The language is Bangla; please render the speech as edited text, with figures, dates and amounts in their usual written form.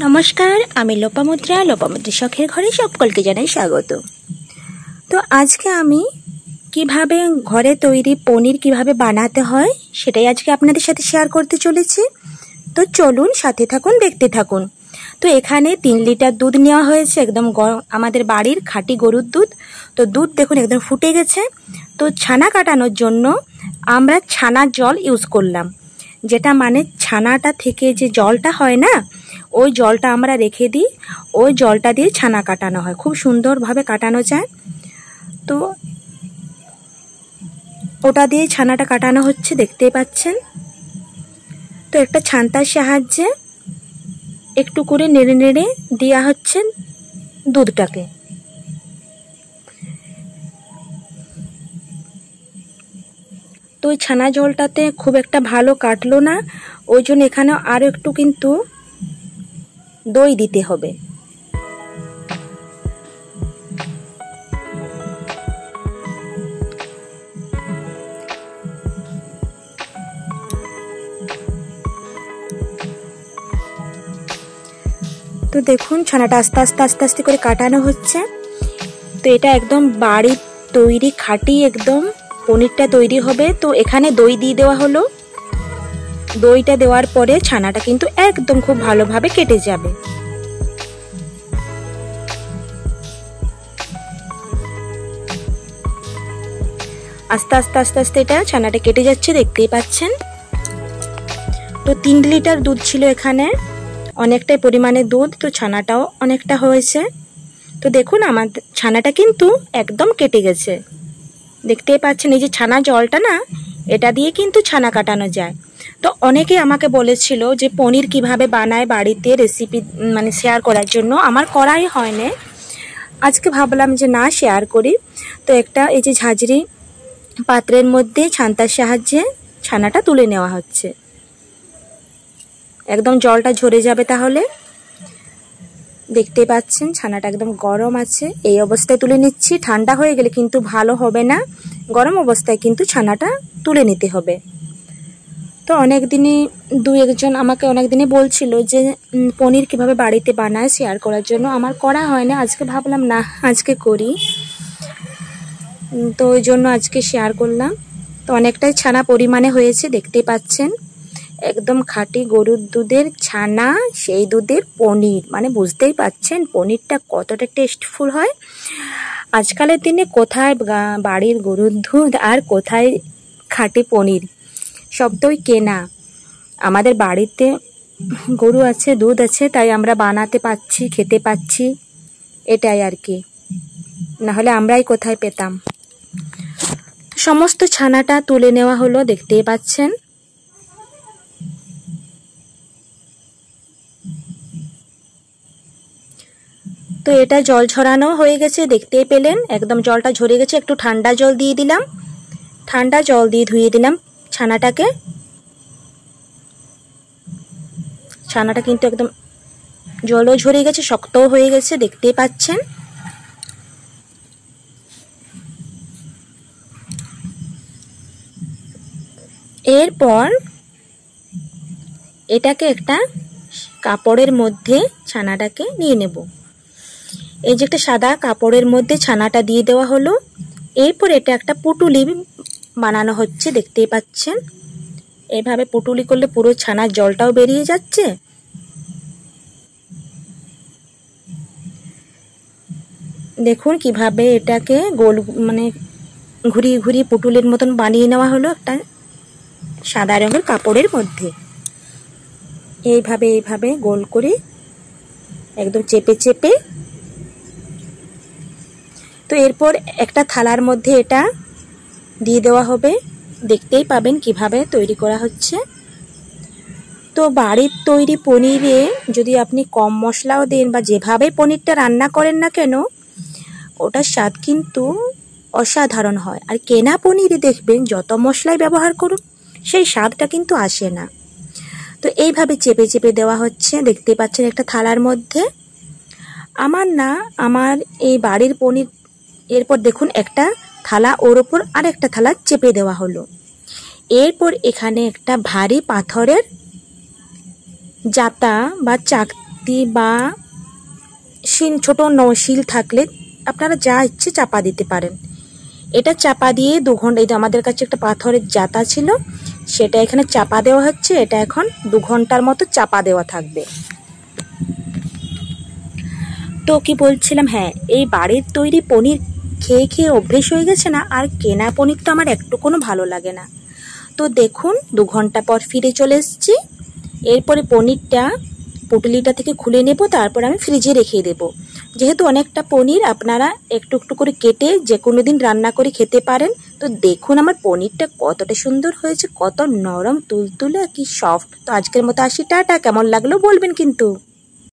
নমস্কার, আমি লোপামুদ্রা শখের ঘরে সকলকে জানাই স্বাগত। তো আজকে আমি কিভাবে ঘরে তৈরি পনির কিভাবে বানাতে হয় সেটাই আজকে আপনাদের সাথে শেয়ার করতে চলেছি। তো চলুন সাথে থাকুন, দেখতে থাকুন। তো এখানে 3 লিটার দুধ নেওয়া হয়েছে, একদম আমাদের বাড়ির খাঁটি গরুর দুধ। তো দুধ দেখুন একদম ফুটে গেছে। তো ছানা কাটানোর জন্য আমরা ছানার জল ইউজ করলাম, যেটা মানে ছানাটা থেকে যে জলটা হয় না, ওই জলটা আমরা রেখে দিই, ওই জলটা দিয়ে ছানা কাটানো হয়, খুব সুন্দরভাবে কাটানো যায়। তো ওটা দিয়ে ছানাটা কাটানো হচ্ছে, দেখতেই পাচ্ছেন। তো একটা ছান্তার সাহায্যে একটু করে নেড়ে নেড়ে দেওয়া হচ্ছে দুধটাকে। তো ওই ছানা জলটাতে খুব একটা ভালো কাটলো না, ওই জন্য এখানে আরও একটু কিন্তু দই দিতে হবে। তো দেখুন ছানাটা আস্তে আস্তে আস্তে আস্তে করে কাটানো হচ্ছে। তো এটা একদম বাড়ির তৈরি খাঁটি একদম পনিরটা তৈরি হবে। তো এখানে দই দিয়ে দেওয়া হলো। দইটা দেওয়ার পরে ছানাটা কিন্তু একদম খুব ভালোভাবে কেটে যাবে। আস্তে আস্তে আস্তে আস্তে এটা ছানাটা কেটে যাচ্ছে, দেখতেই পাচ্ছেন। তো 3 লিটার দুধ ছিল এখানে, অনেকটাই পরিমাণে দুধ। তো ছানাটাও অনেকটা হয়েছে। তো দেখুন আমার ছানাটা কিন্তু একদম কেটে গেছে, দেখতেই পাচ্ছেন। এই যে ছানা জলটা না, এটা দিয়ে কিন্তু ছানা কাটানো যায়। তো অনেকে আমাকে বলেছিল যে পনির কিভাবে বানায় বাড়িতে রেসিপি মানে শেয়ার করার জন্য, আমার করাই হয় না। আজকে ভাবলাম যে না, শেয়ার করি। তো একটা এই যে ঝাঁঝরি পাত্রের মধ্যে ছান্তার সাহায্যে ছানাটা তুলে নেওয়া হচ্ছে, একদম জলটা ঝরে যাবে। তাহলে দেখতে পাচ্ছেন ছানাটা একদম গরম আছে, এই অবস্থায় তুলে নিচ্ছি। ঠান্ডা হয়ে গেলে কিন্তু ভালো হবে না, গরম অবস্থায় কিন্তু ছানাটা তুলে নিতে হবে। তো অনেকদিনই 2-1 জন আমাকে অনেকদিনই বলছিল যে পনির কিভাবে বাড়িতে বানায় শেয়ার করার জন্য, আমার করা হয় না। আজকে ভাবলাম না, আজকে করি। তো ওই জন্য আজকে শেয়ার করলাম। তো অনেকটাই ছানা পরিমাণে হয়েছে, দেখতে পাচ্ছেন। একদম খাঁটি গরুর দুধের ছানা, সেই দুধের পনির, মানে বুঝতেই পাচ্ছেন পনিরটা কতটা টেস্টফুল হয়। আজকালের দিনে কোথায় বাড়ির গরুর দুধ আর কোথায় খাঁটি পনির, সব তোই কেনা। আমাদের বাড়িতে গরু আছে, দুধ আছে, তাই আমরা বানাতে পাচ্ছি, খেতে পাচ্ছি, এটাই আর কি। নাহলে আমরাই কোথায় পেতাম। সমস্ত ছানাটা তুলে নেওয়া হলো, দেখতেই পাচ্ছেন। তো এটা জল ঝরানো হয়ে গেছে, দেখতেই পেলেন। একদম জলটা ঝরে গেছে। একটু ঠান্ডা জল দিয়ে দিলাম, ঠান্ডা জল দিয়ে ধুয়ে দিলাম ছানাটাকে। ছানাটা কিন্তু একদম জলও ঝরে গেছে, শক্তও হয়ে গেছে, দেখতেই পাচ্ছেন। এরপর এটাকে একটা কাপড়ের মধ্যে ছানাটাকে নিয়ে নেব। এই যে একটা সাদা কাপড়ের মধ্যে ছানাটা দিয়ে দেওয়া হলো। এরপর এটা একটা পুটুলি বানানো হচ্ছে, দেখতেই পাচ্ছেন। এইভাবে পুটুলি করলে পুরো ছানার জলটাও বেরিয়ে যাচ্ছে। দেখুন কিভাবে এটাকে গোল মানে ঘুরিয়ে ঘুরিয়ে পুটুলির মতন বানিয়ে নেওয়া হলো একটা সাদা রঙের কাপড়ের মধ্যে। এইভাবে এইভাবে গোল করে একদম চেপে চেপে। তো এরপর একটা থালার মধ্যে এটা দিয়ে দেওয়া হবে, দেখতেই পাবেন কিভাবে তৈরি করা হচ্ছে। তো বাড়ির তৈরি পনিরে যদি আপনি কম মশলাও দেন বা যেভাবে পনিরটা রান্না করেন না কেন, ওটার স্বাদ কিন্তু অসাধারণ হয়। আর কেনা পনিরে দেখবেন যত মশলাই ব্যবহার করুন, সেই স্বাদটা কিন্তু আসে না। তো এইভাবে চেপে চেপে দেওয়া হচ্ছে, দেখতে পাচ্ছেন একটা থালার মধ্যে। আমার এই বাড়ির পনির। এরপর দেখুন একটা থালা, ওর ওপর আর একটা থালা চেপে দেওয়া হলো। এরপর এখানে একটা ভারী পাথরের জাতা বা খুন্তি বা ছোট শিল থাকলে আপনারা যা ইচ্ছে চাপা দিতে পারেন। এটা চাপা দিয়ে 2 ঘন্টা, এই যে আমাদের কাছে একটা পাথরের জাতা ছিল, সেটা এখানে চাপা দেওয়া হচ্ছে। এটা এখন 2 ঘন্টার মতো চাপা দেওয়া থাকবে। তো কি বলছিলাম, হ্যাঁ, এই বাড়ির তৈরি পনির খেয়ে খেয়ে অভ্যেস হয়ে গেছে না, আর কেনা পনির তো আমার একটু কোনো ভালো লাগে না। তো দেখুন 2 ঘন্টা পর ফিরে চলে এসেছি। এরপরে পনিরটা পুটলিটা থেকে খুলে নেব, তারপর আমি ফ্রিজে রেখে দেব। যেহেতু অনেকটা পনির, আপনারা একটু একটু করে কেটে যে কোনো দিন রান্না করে খেতে পারেন। তো দেখুন আমার পনিরটা কতটা সুন্দর হয়েছে, কত নরম তুলতুলে, কি সফট। তো আজকের মতো আসি, টাটা। কেমন লাগলো বলবেন কিন্তু।